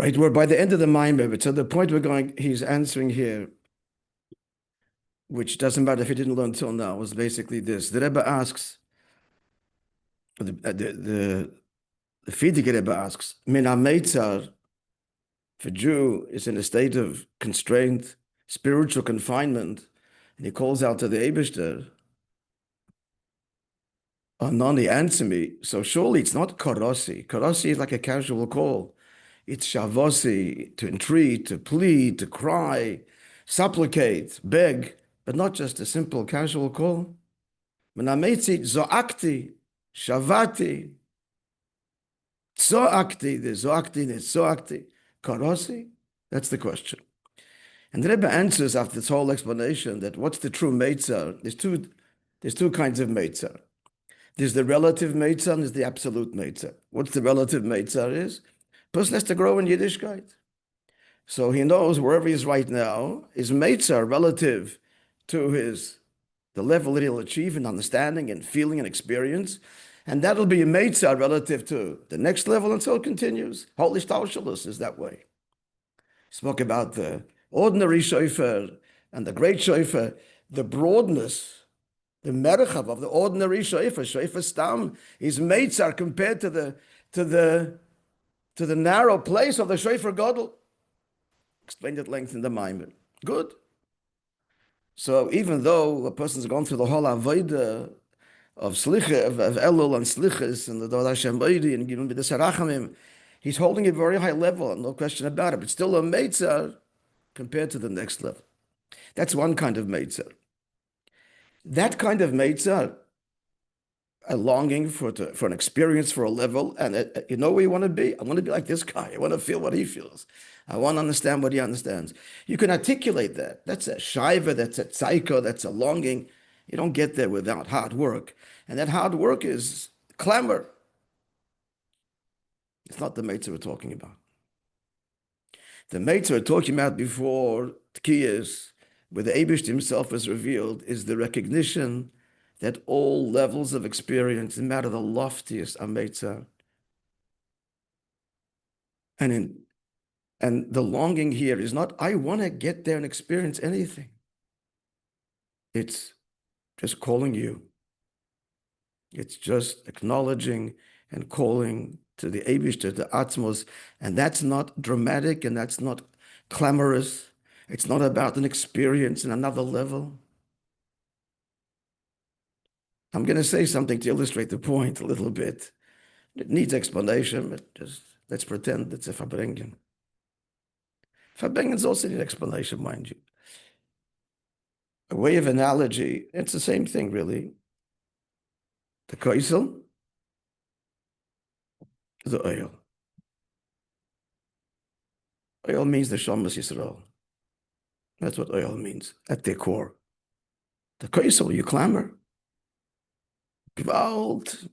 Right, we're by the end of the Maamar, but so the point he's answering here, which doesn't matter if he didn't learn till now, is basically this. The Rebbe asks, the Frierdiker Rebbe asks, Min Hameitzar, if a Jew is in a state of constraint, spiritual confinement, and he calls out to the Eibishter, oh, Nani, answer me. So surely it's not Korosi. Korosi is like a casual call. It's Shavosi, to entreat, to plead, to cry, supplicate, beg, but not just a simple casual call. Menametzi zoakti, shavati, zoakti, the zoakti. Korosi? That's the question. And the Rebbe answers after this whole explanation that what's the true Meitzar? There's two kinds of Meitzar. There's the relative Mitzar and there's the absolute Mitzar. What's the relative Mitzar is? A person has to grow in Yiddishkeit. So he knows wherever he is right now is Mitzar relative to the level that he'll achieve in understanding and feeling and experience. And that'll be a Mitzar relative to the next level until it continues. Holy Stalshalus is that way. Spoke about the ordinary shofar and the great shofar, the broadness, the merchav of the ordinary shofar stam is meitzar compared to the narrow place of the shofar gadol. Explained at length in the Maamar. Good. So even though a person's gone through the whole avodah of slicha, of elul and slichas and the Dor Hashem Oidi and given the sarachamim, he's holding a very high level, no question about it. But still a meitzar compared to the next level. That's one kind of meitzar. That kind of mitzar, a longing for an experience, for a level, and you know where you want to be? I want to be like this guy. I want to feel what he feels. I want to understand what he understands. You can articulate that. That's a shaiva, that's a tzayko, that's a longing. You don't get there without hard work. And that hard work is clamor. It's not the mitzar we're talking about. The mitzar we're talking about before Tkiyas, where the Eibush himself is revealed, is the recognition that all levels of experience, no matter the loftiest, are Mitzar. And the longing here is not, I want to get there and experience anything. It's just calling you. It's just acknowledging and calling to the Eibush, to the Atzmos, and that's not dramatic and that's not clamorous. It's not about an experience in another level. I'm going to say something to illustrate the point a little bit. It needs explanation, but just let's pretend it's a Farbrengen. Farbrengens also need explanation, mind you. A way of analogy, it's the same thing, really. The koisel, the oil. Oil means the Shamas Yisrael. That's what oil means at their core. The koisel, you clamor. Gewalt.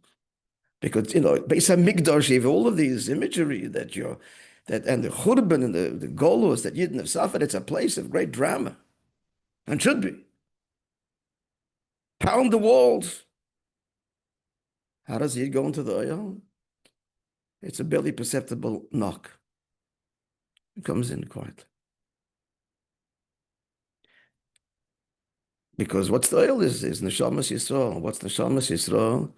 Because, Beis HaMikdash, you have all of these imagery and the Churban and the Golos that Yidden have suffered. It's a place of great drama. And should be. Pound the walls. How does Yid go into the oil? It's a barely perceptible knock. It comes in quietly. Because what's the oil is Neshamas Yisrael. What's Neshamas Yisrael?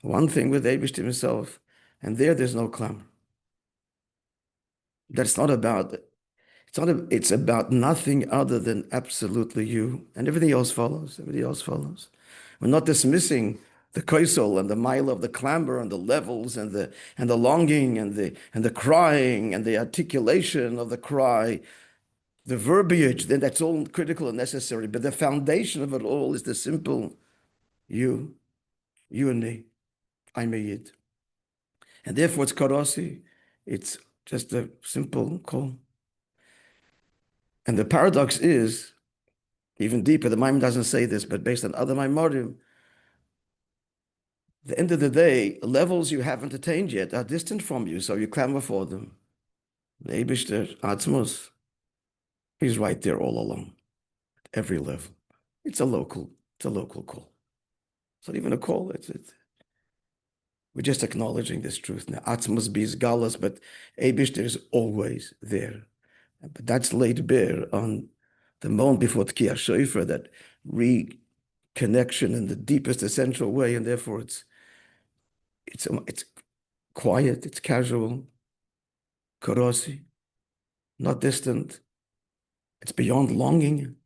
One thing with Eibush himself. And there's no clamor. That's not about it. It's about nothing other than absolutely you. And everything else follows. Everything else follows. We're not dismissing the koisel and the mile of the clamor and the levels and the longing and the crying and the articulation of the cry. The verbiage, then that's all critical and necessary. But the foundation of it all is the simple you and me. I'm a Yid. And therefore it's karosi. It's just a simple call. And the paradox is, even deeper, the Maamar doesn't say this, but based on other Maamarim, at the end of the day, levels you haven't attained yet are distant from you, so you clamor for them. The Eibishter, Atzmos, he's right there all along, at every level. It's a local call. It's not even a call. We're just acknowledging this truth now. Atzmos bis galas, but Eibushter is always there. But that's laid bare on the moment before Tkiyah Shofar, that reconnection in the deepest essential way, and therefore it's quiet, it's casual, korosi, not distant. It's beyond longing.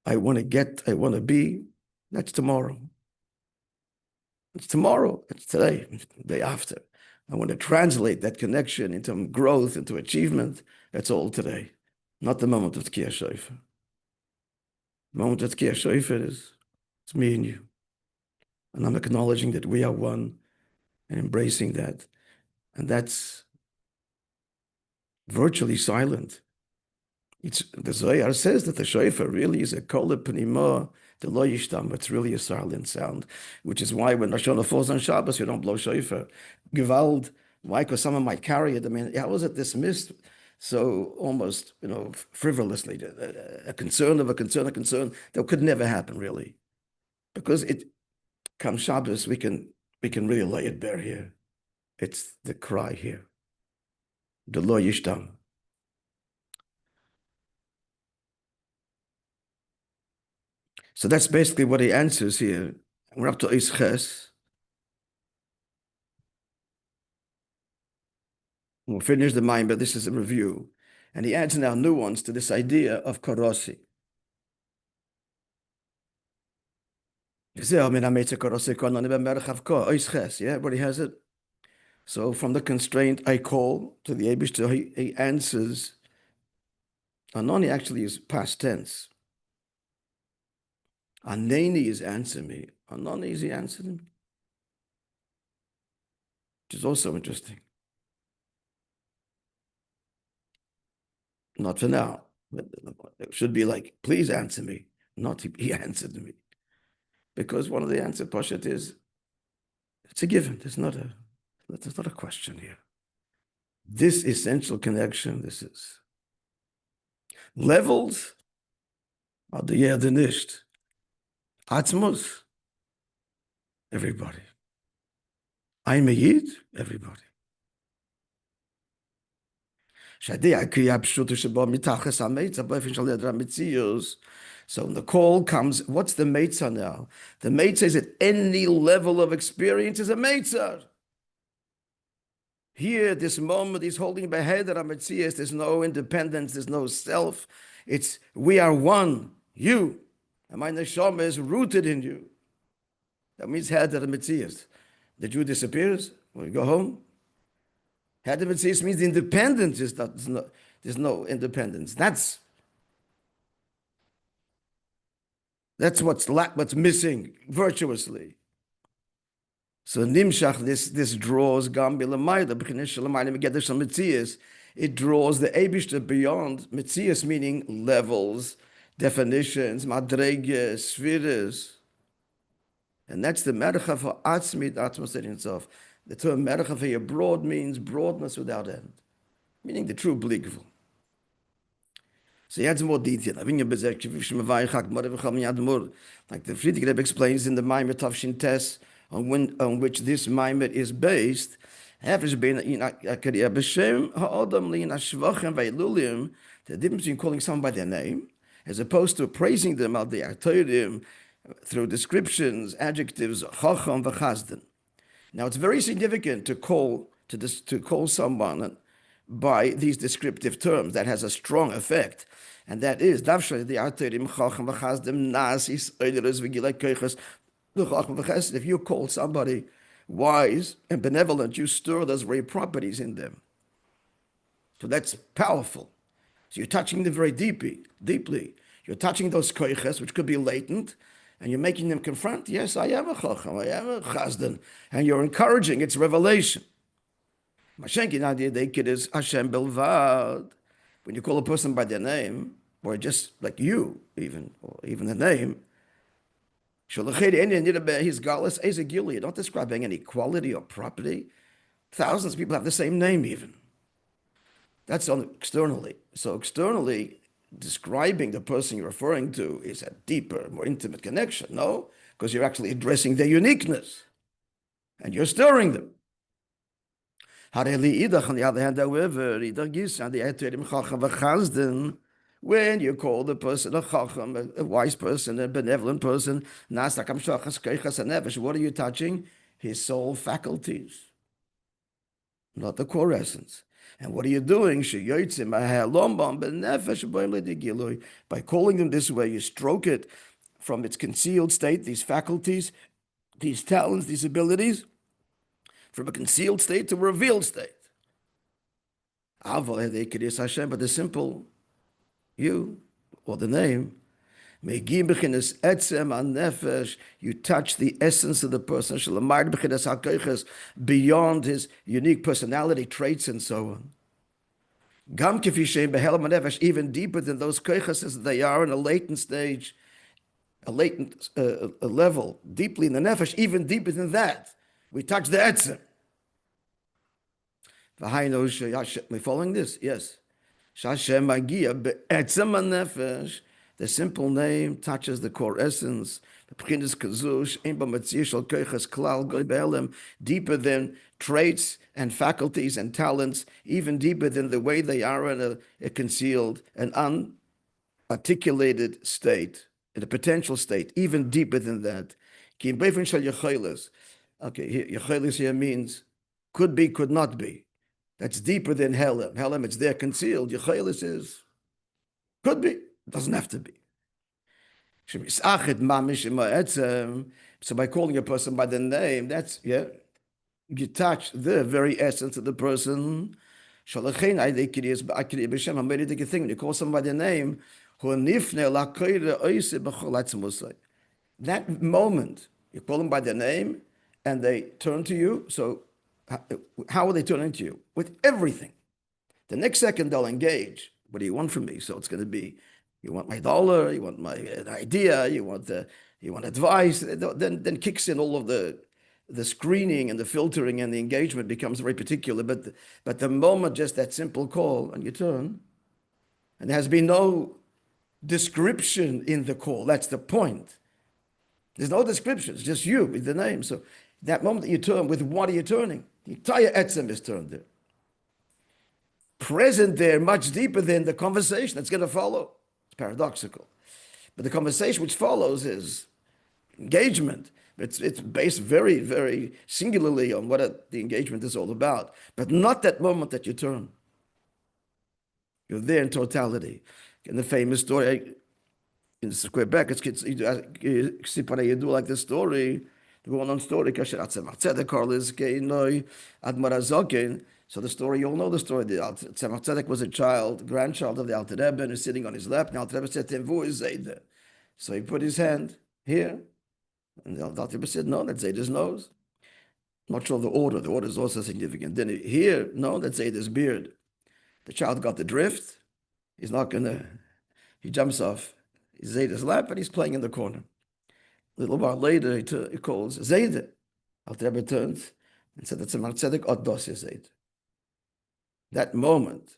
I want to be. That's tomorrow. It's tomorrow. It's today. It's the day after. I want to translate that connection into growth, into achievement. That's all today. Not the moment of Tkiyah Shofar. The moment of Tkiyah Shofar is, it's me and you. And I'm acknowledging that we are one and embracing that. And that's virtually silent. The Zohar says that the shofar really is a kol pnima, the lo yishtam. It's really a silent sound, which is why when Rosh Hashanah falls on Shabbos, you don't blow shofar. Gewalt, why? Because someone might carry it. I mean, how was it dismissed so almost, frivolously? A concern that could never happen, really, because it comes Shabbos, we can really lay it bare here. It's the cry here, the lo yishtam. So that's basically what he answers here. We're up to h'tשכ. We'll finish the mind, but this is a review. And he adds now nuance to this idea of korosi. Yeah, everybody has it. So from the constraint I call to the Eibishter, he answers. Anoni actually is past tense. Aneni is answer me. Anoni is he answered him. Which is also interesting. Not for now. It should be like, please answer me. Not he answered me. Because one of the answer poshet is, it's a given. There's not a question here. This essential connection, this is levels are the yerde nicht. Atzmos, everybody. I'm a Yid, everybody. So when the call comes, what's the Mitzar now? The Mitzar is at any level of experience is a Mitzar. Here, this moment, he's holding by head that there's no independence, there's no self. It's we are one, you. And my neshama is rooted in you. That means head of the Metzias. The Jew disappears when you go home. Head of Metzias means the independence is not, there's no independence. That's what's missing virtuously. So Nimshach, this draws Gam Bilamayda, it draws the Eibishter beyond Metzias, meaning levels, definitions, madreges, spheres. And that's the mercha for atzmit, atmos itself. The term mercha for here, broad, means broadness without end, meaning the true bligvul. So he adds more detail. Like the Friedrich Rebbe explains in the Maimer Tavshin Tes, on which this Maimer is based, the difference between calling someone by their name, as opposed to praising them al the Atorim through descriptions, adjectives, chacham v'chazden. Now it's very significant to call someone by these descriptive terms. That has a strong effect, and that is davshal the Atorim chacham v'chazden nasis oideres v'gilei koiches the chacham v'chazden. If you call somebody wise and benevolent, you stir those very properties in them. So that's powerful. So you're touching them very deeply. You're touching those koiches, which could be latent, and you're making them confront, yes, I am a chacham, I am a chazdan, and you're encouraging its revelation. Is Hashem belvad. When you call a person by their name, or just like you, or even the name, you're not describing any quality or property. Thousands of people have the same name even. That's externally. So externally, describing the person you're referring to is a deeper, more intimate connection. No, because you're actually addressing their uniqueness. and you're stirring them. On the other hand, however, when you call the person a chacham, a wise person, a benevolent person, what are you touching? His soul faculties, not the core essence. And what are you doing? By calling them this way, you stroke it from its concealed state, these faculties, these talents, these abilities, from a concealed state to a revealed state. But the simple you, or the name, you touch the essence of the person, beyond his unique personality traits and so on. Even deeper than those koiches as they are in a latent stage, a latent a level, deeply in the nefesh, even deeper than that. We touch the etzem. We're following this? Yes. The simple name touches the core essence, deeper than traits and faculties and talents, even deeper than the way they are in a concealed and unarticulated state, in a potential state, even deeper than that. Okay, yechelis here means could be, could not be. That's deeper than Helem. Helem, it's there concealed. Yechelis is could be, doesn't have to be. So by calling a person by the name, that's, yeah, you touch the very essence of the person. When you call somebody by the name, that moment, you call them by their name and they turn to you. So how will they turn into you? With everything. The next second they'll engage. What do you want from me? So it's going to be, you want my dollar, you want my idea, you want advice. Then kicks in all of the screening and the filtering, and the engagement becomes very particular. But the moment just that simple call and you turn, and there has been no description in the call. That's the point. There's no description. It's just you with the name. So that moment that you turn, with what are you turning? The entire etzem is turned there. Present there, much deeper than the conversation that's going to follow. It's paradoxical. But the conversation which follows is engagement. It's based very, very singularly on what the engagement is all about. But not that moment that you turn. You're there in totality. In the famous story, in square brackets, you do like this story, the well-known story, so the story, you all know the story. The Tzemach was a grandchild of the Alter Rebbe, and was sitting on his lap. And the Alter Rebbe said to him, "Wo is Zayde?" So he put his hand here, and the Alter Rebbe said, "No, that's Zayde's nose." Not sure of the order. The order is also significant. Then here, no, that's Zayde's beard. The child got the drift. He's not gonna. He jumps off Zayde's lap, and he's playing in the corner. A little while later, he calls Zayde. Alter Rebbe turns and said, "That's a Tzedek Ados Zayde." That moment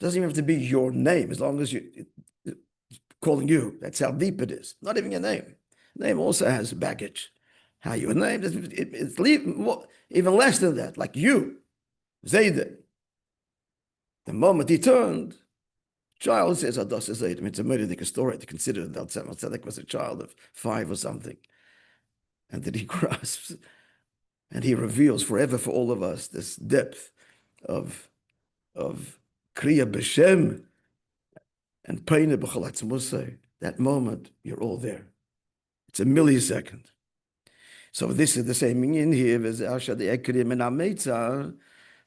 doesn't even have to be your name, as long as you calling you. That's how deep it is. Not even your name. Name also has baggage. How your name, it's even less than that. Like you, Zayde. The moment he turned, child says, "Ados Zayde." It's a meridic story to consider that Tzedek was a child of 5 or something, and that he grasps and he reveals forever for all of us this depth of Kriya B'Shem and Peine B'Chalatz Musay. That moment, you're all there. It's a millisecond. So this is the same in here as Asha the Ekrim and Hameitzar.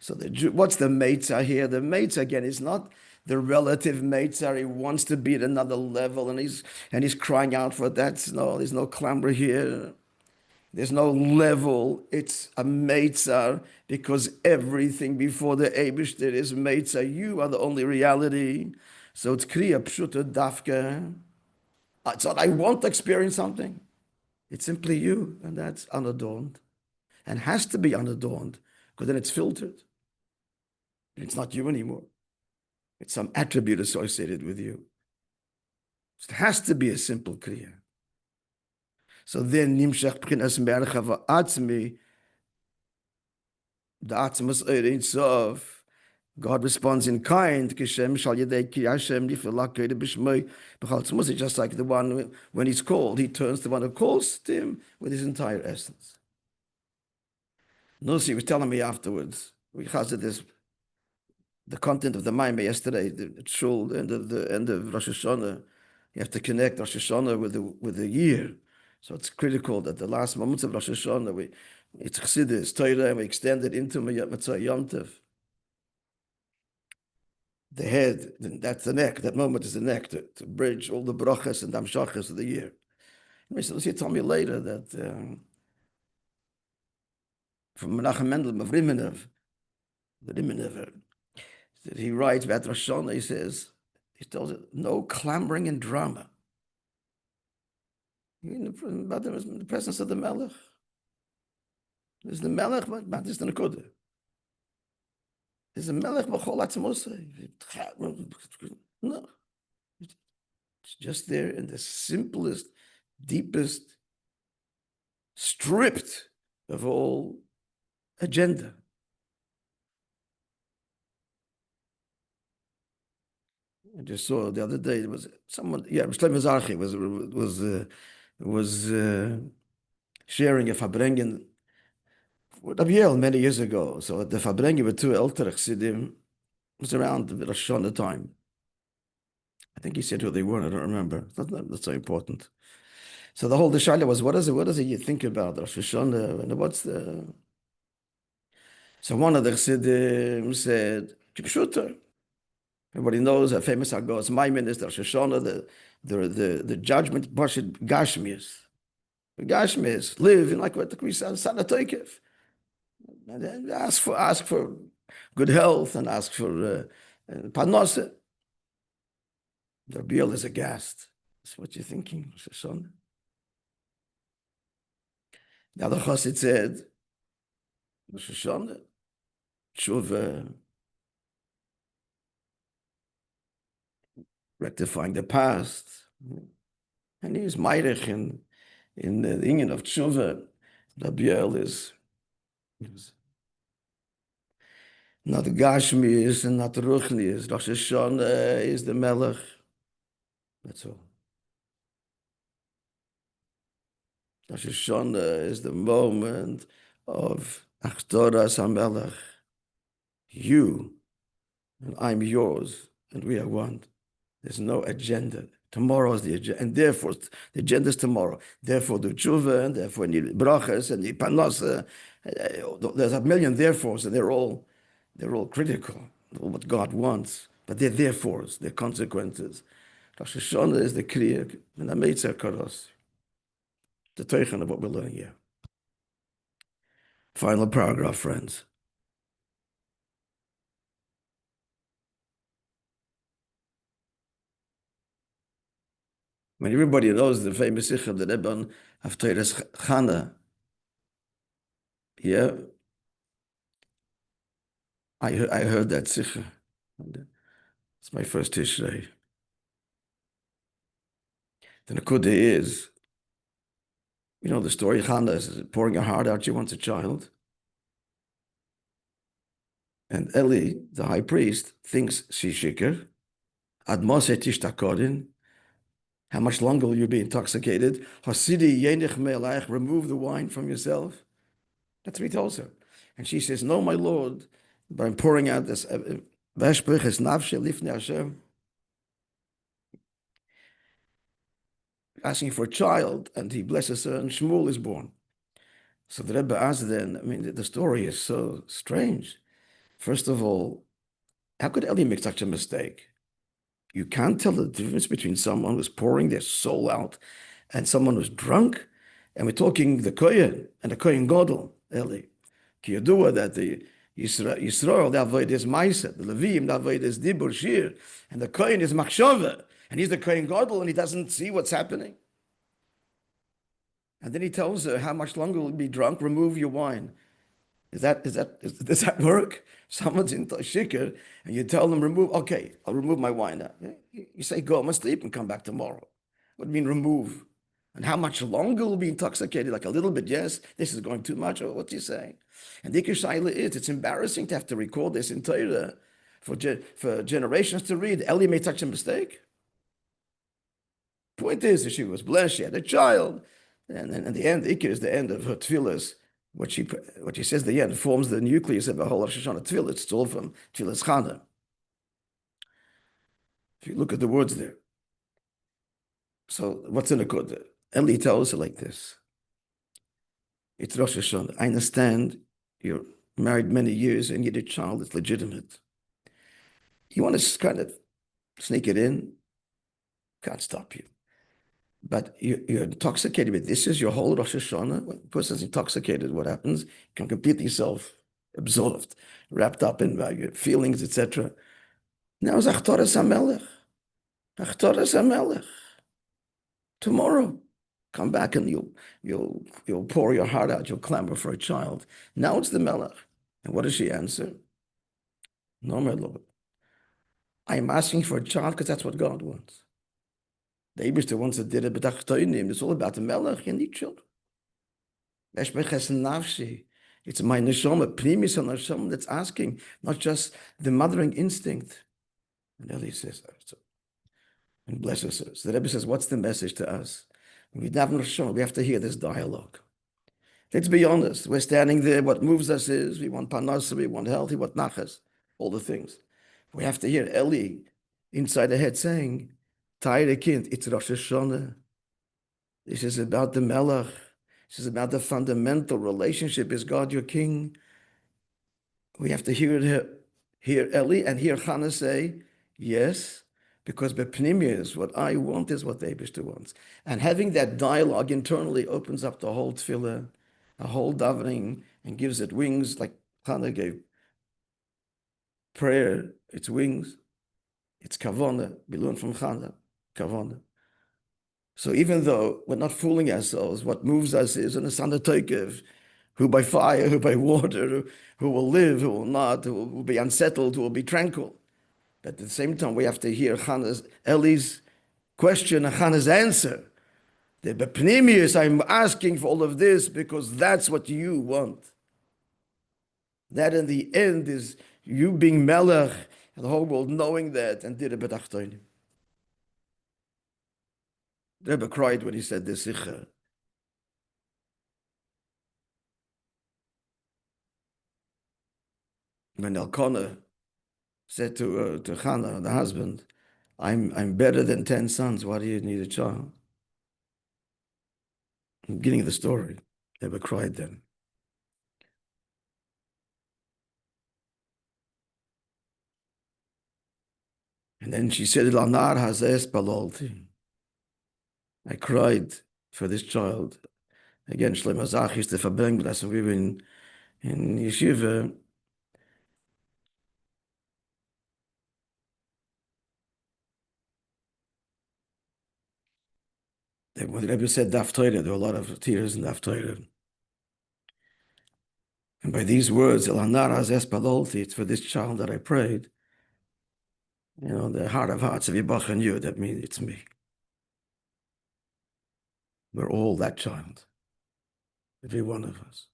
So what's the Meitzar here? The Meitzar again is not the relative Meitzar. He wants to be at another level, and he's crying out for that. There's no clamor here. There's no level. It's a Mitzar, because everything before the Eibishter is Mitzar. You are the only reality. So it's Kriya Pshuta Dafka. It's not I want to experience something. It's simply you, and that's unadorned. And has to be unadorned, because then it's filtered. It's not you anymore. It's some attribute associated with you. It has to be a simple Kriya. So then Nimshach B'chinas Mercha V'Atzmi, the Atzmas Ein Sof, God responds in kind. Just like the one when he's called, he turns to the one who calls to him with his entire essence. Nussi was telling me afterwards, we had this, the content of the Maimah yesterday, the shul, the end of Rosh Hashanah. You have to connect Rosh Hashanah with the year. So it's critical that the last moments of Rosh Hashanah, it's Chassidus, Torah, and we extend it into Mitzvah Yom Tov. The head, that's the neck. That moment is the neck to bridge all the brachas and amshachas of the year. So he told me later that from Menachem Mendel of Rimenev, that he writes about Rosh Hashanah, he tells it, no clamoring and drama. In the presence of the Melech. There's the Melech, but there's the Nekudah. There's a Melech b'chol atzmosei. No. It's just there in the simplest, deepest, stripped of all agenda. I just saw the other day, it was someone, Shlomo Zarchi was sharing a Fabrengen with Rabbi many years ago. So the Fabrengen with two elder Chassidim was around the Rosh Hashanah time. I think he said who they were, I don't remember. That's not so important. So the whole Shaila was, what is it you think about Rosh Hashanah? And what's the... So one of the Chassidim said, Kipshuter. Everybody knows a famous Agos Maimin is the Rosh Hashanah, the judgment, Bashid Gashmias. Gashmias live in like what we say, Sanatoikev. And then ask for good health and ask for Panose. The Rabbi is aghast. That's what you're thinking, Rosh Hashanah. The other Chassid said, Rosh Hashanah, Tshuva, rectifying the past. And he's Meirich in the Inyan of Tshuva. Rabbi is not Gashmias and not Ruchnias. Rosh Hashanah is the Melech. That's all. Rosh Hashanah is the moment of Achtoras HaMelech. You and I'm yours, and we are one. There's no agenda. Tomorrow is the agenda, and therefore the agenda is tomorrow. Therefore the tshuva, and therefore the brachas and the panasa. There's a million therefores, and they're all critical. What God wants, but they're therefores, they're consequences. Rosh Hashanah is the kriya and the mitzvah karos. The teichen of what we're learning here. Final paragraph, friends. I mean, everybody knows the famous sikha of the Rebbe on Haftarah's Chana. Yeah, I heard that sikha. It's my first Tishrei. The Nakuda is, you know the story, Chana is pouring her heart out, she wants a child. And Eli, the high priest, thinks she's shikr. Admo tishtakorin. How much longer will you be intoxicated? Hasidi yenich me'alaich, remove the wine from yourself. That's what he tells her. And she says, no, my Lord, but I'm pouring out this, asking for a child, and he blesses her, and Shmuel is born. So the Rebbe asks then, I mean, the story is so strange. First of all, how could Eli make such a mistake? You can't tell the difference between someone who's pouring their soul out and someone who's drunk. And we're talking the Kohen and the Kohen Gadol, Eli. Ki yadua that the Yisrael, the avoid is Maisa, the Levim, the avoid is Dibur, Shir, and the Kohen is Machshava, and he's the Kohen Gadol, and he doesn't see what's happening. And then he tells her, how much longer will you be drunk? Remove your wine. Does that work? Someone's in shikr, and you tell them, remove, okay, I'll remove my wine now. You say, go, I'm asleep and come back tomorrow. What do you mean remove? And how much longer will be intoxicated? Like a little bit, yes. This is going too much. Or what's he saying? And the Shaila is, it's embarrassing to have to record this in Torah for generations to read. Eli made such a mistake. Point is that she was blessed. She had a child. And then at the end, Ikir is the end of her tefillahs. What she says at the end forms the nucleus of the whole Rosh Hashanah tefillah. It's all from tefillah's Chana. If you look at the words there. So what's in the code? Eli tells her like this. It's Rosh Hashanah. I understand you're married many years and you had a child that's legitimate. You want to kind of sneak it in? Can't stop you. But you're intoxicated with this is your whole Rosh Hashanah. When a person's intoxicated, what happens? You can completely self-absorbed, wrapped up in your feelings, etc. Now it's Achtoras HaMelech. Achtoras HaMelech. Tomorrow, come back and you'll pour your heart out. You'll clamor for a child. Now it's the Melech. And what does she answer? No, my Lord. I'm asking for a child because that's what God wants. The Eibishter once did it, but it's all about the Melech. You need children. It's my neshama, primis and neshama that's asking, not just the mothering instinct. And Eli says, and blesses her. So the Rebbe says, what's the message to us? We have to hear this dialogue. Let's be honest. We're standing there. What moves us is we want parnasa, we want health, we want nachas, all the things. We have to hear Eli inside the head saying, Taire kind, it's Rosh Hashanah. This is about the Melech. This is about the fundamental relationship. Is God your king? We have to hear Eli and hear Chana say, yes, because Bepnimia what I want is what the Eibishter wants. And having that dialogue internally opens up the whole tefillah, a whole davening, and gives it wings, like Chana gave prayer, its wings, it's kavana. We learn from Chana, kavana. So even though we're not fooling ourselves, what moves us is an asana toikev, who by fire, who by water, who will live, who will not, who will be unsettled, who will be tranquil. But at the same time, we have to hear Eli's question and Chana's answer. The Bepnimius, I'm asking for all of this because that's what you want. That in the end is you being Melech and the whole world knowing that and did a betachtoinim. The Rebbe cried when he said this sicher. When Elkanah said to Chana, the husband, I'm better than 10 sons. Why do you need a child? I'm beginning of the story. The Rebbe cried then. And then she said, Lanar hazes balolti. I cried for this child. Again, Shlomo Zach used to verbring us, and we were in yeshiva. When the Rebbe said Daf Torah, there were a lot of tears in Daf Torah. And by these words, Elanar hazes balolti, it's for this child that I prayed. You know, the heart of hearts of Yibach and you, that means it's me. We're all that child. Every one of us.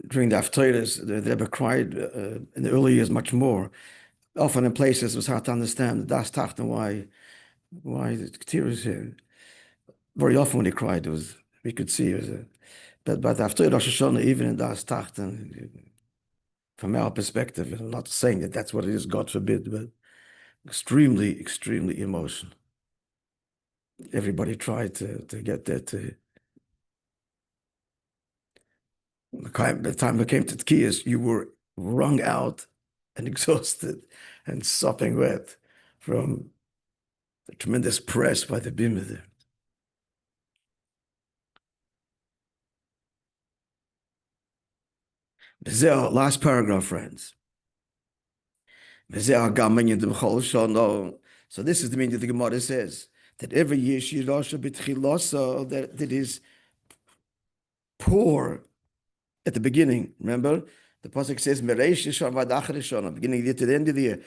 During the Haftarahs, the Rebbe cried in the early years much more. Often in places it was hard to understand Das Tachten, why the tears here. Very often when he cried, we could see it was but after Rosh Hashanah, even in Das Tachten, from our perspective, I'm not saying that that's what it is, God forbid, but extremely, extremely emotional. Everybody tried to get there to. By the time it came to Tkiyas, you were wrung out and exhausted and sopping wet from the tremendous press by the bima there. Last paragraph, friends. So this is the meaning that the Gemara says, that every year that is pour at the beginning. Remember, the pasuk says Mereish Yishon Vadachar Yishon, beginning of the year to the end of the year.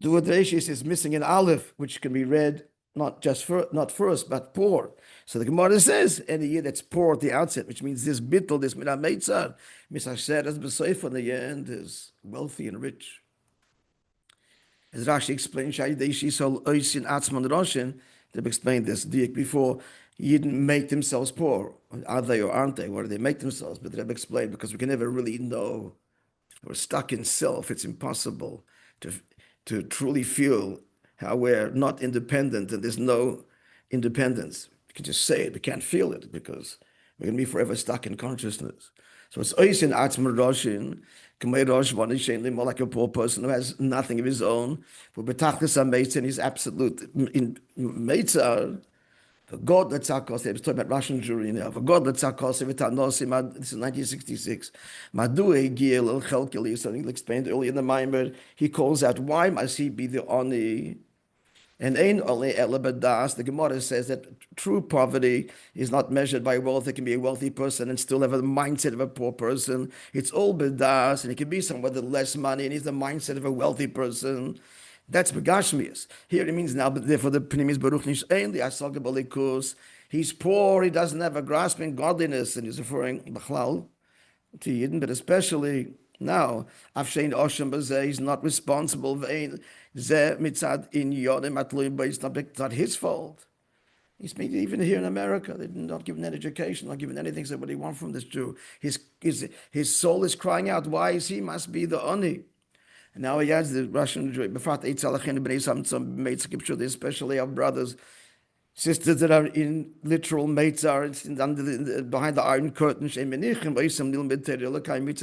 The word Reishis is missing an aleph, which can be read not first, but poor. So the Gemara says any year that's poor at the outset, which means this bittul, this Hameitzar, Misasheres B'Seif on the end is wealthy and rich. As Rashi explained, they've explained this before. You didn't make themselves poor. Are they or aren't they? What do they make themselves? But they've explained because we can never really know. We're stuck in self. It's impossible to truly feel how we're not independent and there's no independence. You can just say it, we can't feel it because we're going to be forever stuck in consciousness. So it's ois in atzma roshin, k'mei rosh v'anishen more like a poor person who has nothing of his own. For betachlis ha-meitzar, he's absolute. In Meitzar, for God let's akos, I was talking about Russian Jewry now. For God let's akos, this is 1966. Madu egil el chelkili, something explained earlier in the Maimer. He calls out, why must he be the oni? And ein ole elebadas, the Gemara says that true poverty is not measured by wealth. It can be a wealthy person and still have a mindset of a poor person. It's all bedas, and it can be someone with less money and he's the mindset of a wealthy person. That's begashmius. Here it means now, but therefore the pnimis baruch nish ein the asalga balikus. He's poor, he doesn't have a grasp in godliness, and he's referring b'chlal to Yidden, but especially now, Afshein Osham Bazeh, he's not responsible. It's not his fault. He's made even here in America. They're not given an education, not given anything. So what do you want from this Jew? His soul is crying out, why is he must be the Oni? And now he adds the Russian Jew, especially our brothers, sisters that are in literal Meitzar, behind the iron curtain,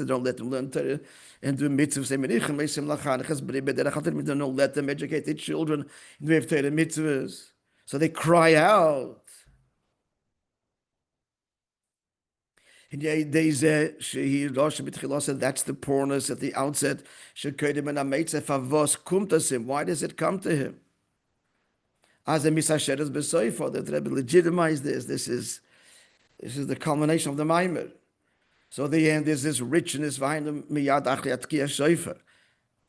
don't let them learn Torah and do mitzvahs. Don't let them educate their children in the way of Torah mitzvahs. So they cry out. That's the poorness at the outset. Why does it come to him? As a misasheres b'soifo, that Rabbi legitimized this. This is the culmination of the Maimer. So the end is this richness behind the miyad achli atkiya shoifer.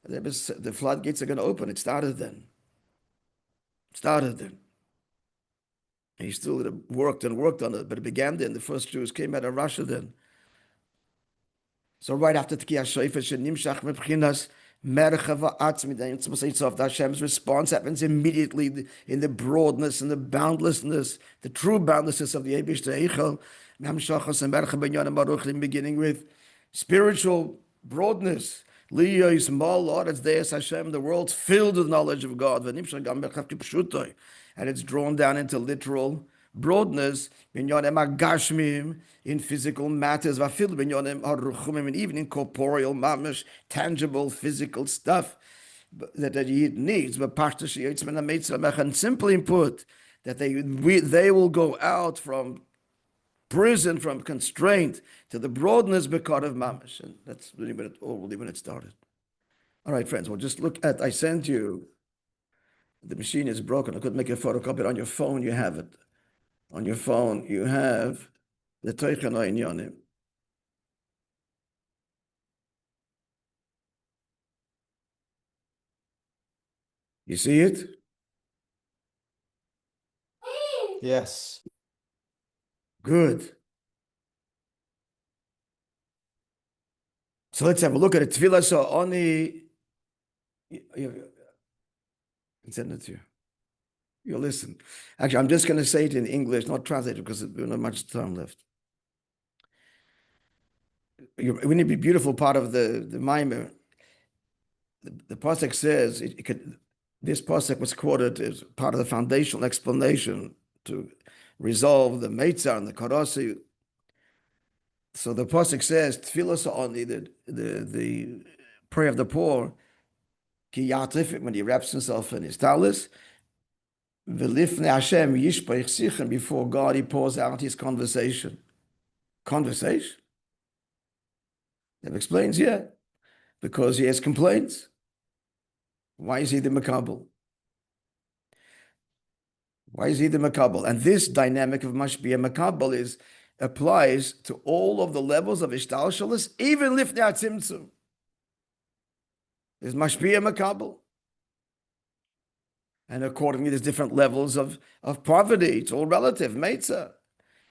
The floodgates are going to open. It started then. He still worked on it, but it began then. The first Jews came out of Russia then. So right after Tkiya Shoifer, Shenimshach Mebchinas Merchava Atzmi, the Hashem's response happens immediately in the broadness and the boundlessness, the true boundlessness of the Eibush Eichel, beginning with spiritual broadness. Liya is Lord, it's there, Hashem, the world's filled with knowledge of God, and it's drawn down into literal broadness in physical matters, and even in corporeal, mamish, tangible, physical stuff that he needs. And simply put, that they will go out from prison, from constraint, to the broadness because of mamish. And that's really when it started. All right, friends, well, just look at, I sent you, the machine is broken. I couldn't make a photocopy. On your phone, you have it. On your phone, you have the Teichana Inyanim. You see it? Yes. Good. So let's have a look at it. Tefillah so only. Send it to you. You'll listen. Actually, I'm just going to say it in English, not translate it, because we don't have much time left. Wouldn't it be a beautiful part of the Maimer? The pasuk says this pasuk was quoted as part of the foundational explanation to resolve the Mitzar and the Karasi. So the pasuk says, "Tefillah only the prayer of the poor, ki yatif, when he wraps himself in his talis, v'lifnei Hashem yishpach sichem, before God he pours out his conversation." Conversation. That explains, because he has complaints. Why is he the makabel? Why is he the makabel? And this dynamic of must be a makabel is applies to all of the levels of ishtalshalis, even lifnei atzimtzum. There's mashpia makabel. And accordingly, there's different levels of poverty. It's all relative. Meitzer.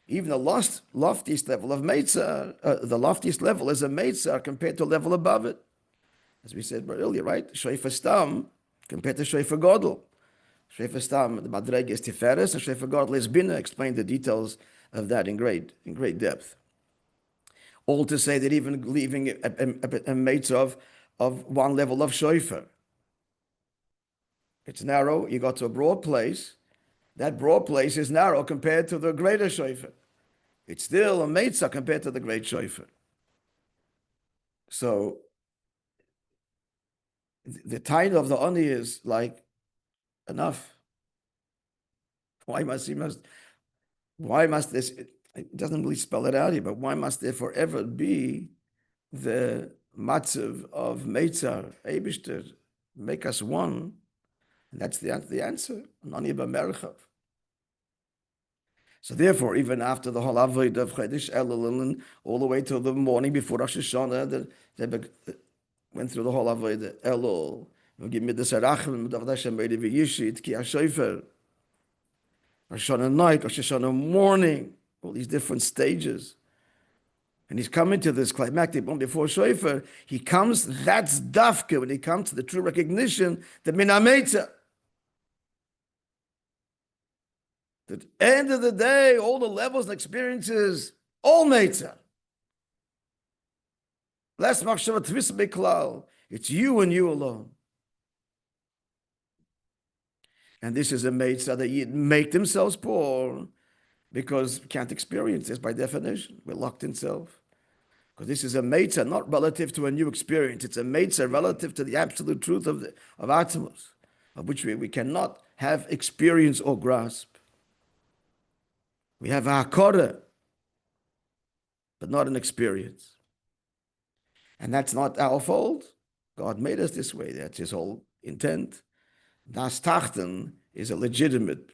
Even the loftiest level of Meitzer, the loftiest level is a Meitzer compared to a level above it. As we said earlier, right? Shofar Stam compared to Shofar Godel. Shofar Stam, the Madreg is Tiferes, and Shofar Godel is Bina. Explained the details of that in great depth. All to say that even leaving a Meitzer of one level of Shofar, it's narrow, you got to a broad place. That broad place is narrow compared to the greater shofar. It's still a mitzvah compared to the great shofar. So the title of the ani is like enough. Why must this? It doesn't really spell it out here, but why must there forever be the matzav of Hameitzar, Eibishter, make us one? And that's the answer. Ani b'merchav. So therefore, even after the whole avodah of Chodesh Elul, all the way till the morning before Rosh Hashanah, they went through the whole avodah Elul. Give me the Sarachim, David Hashem, Meiri v'Yishit, Ki HaShofer, Rosh Hashanah night, Rosh Hashanah morning, all these different stages. And he's coming to this climactic moment before Shofar. He comes, that's dafka, when he comes to the true recognition that min hameitzer. At the end of the day, all the levels and experiences, all meitzer. Less machshava tvis beklal. It's you and you alone. And this is a meitzer that you make themselves poor because we can't experience this by definition. We're locked in self. Because this is a meitzer not relative to a new experience. It's a meitzer relative to the absolute truth of Atzmos, of which we cannot have experience or grasp. We have a hakara, but not an experience. And that's not our fault. God made us this way. That's his whole intent. Das Tachten is a legitimate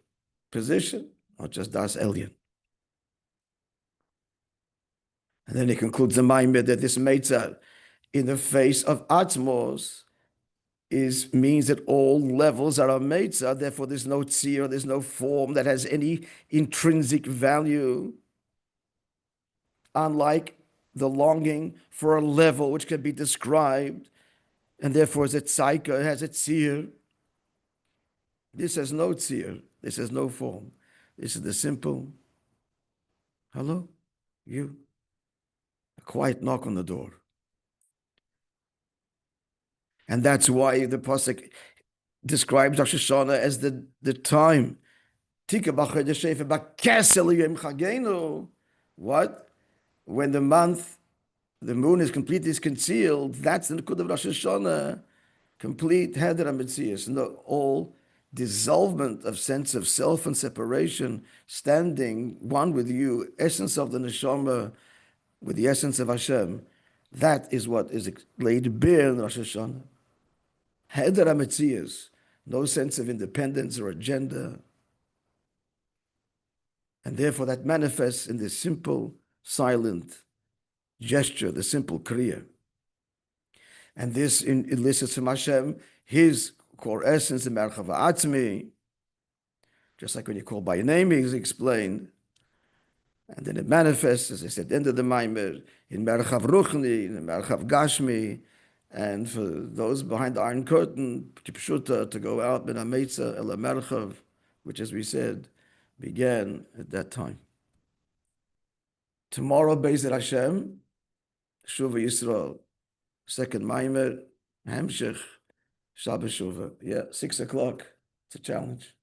position, not just Das Elyon. And then he concludes the Maimir that this Mitzar, in the face of Atzmos, means that all levels are a Mitzar, therefore there's no tzir, there's no form that has any intrinsic value, unlike the longing for a level which can be described, and therefore as a tzayka has a tzir. This has no tzir, this has no form. This is the simple, hello, you. A quiet knock on the door. And that's why the pasuk describes Rosh Hashanah as the time. What? When the month, the moon is completely concealed, that's the Nikud of Rosh Hashanah, complete Heder HaMetzias, and all dissolvement of sense of self and separation, standing one with you, essence of the Neshama, with the essence of Hashem. That is what is laid bare in Rosh Hashanah. Heder HaMetzias, no sense of independence or agenda. And therefore that manifests in this simple, silent gesture, the simple kriya. And this elicits from Hashem his core essence, the merchav ha'atzmi, just like when you call by name, he's explained. And then it manifests, as I said, at the end of the Maimir, in merchav ruchni, in merchav gashmi, and for those behind the Iron Curtain, to go out, min hameitzer el merchav, which, as we said, began at that time. Tomorrow, Be'ezrat Hashem, Shuva Yisrael, second Maimir, Hamshech, Shabbos Shuva. Yeah, 6 o'clock. It's a challenge.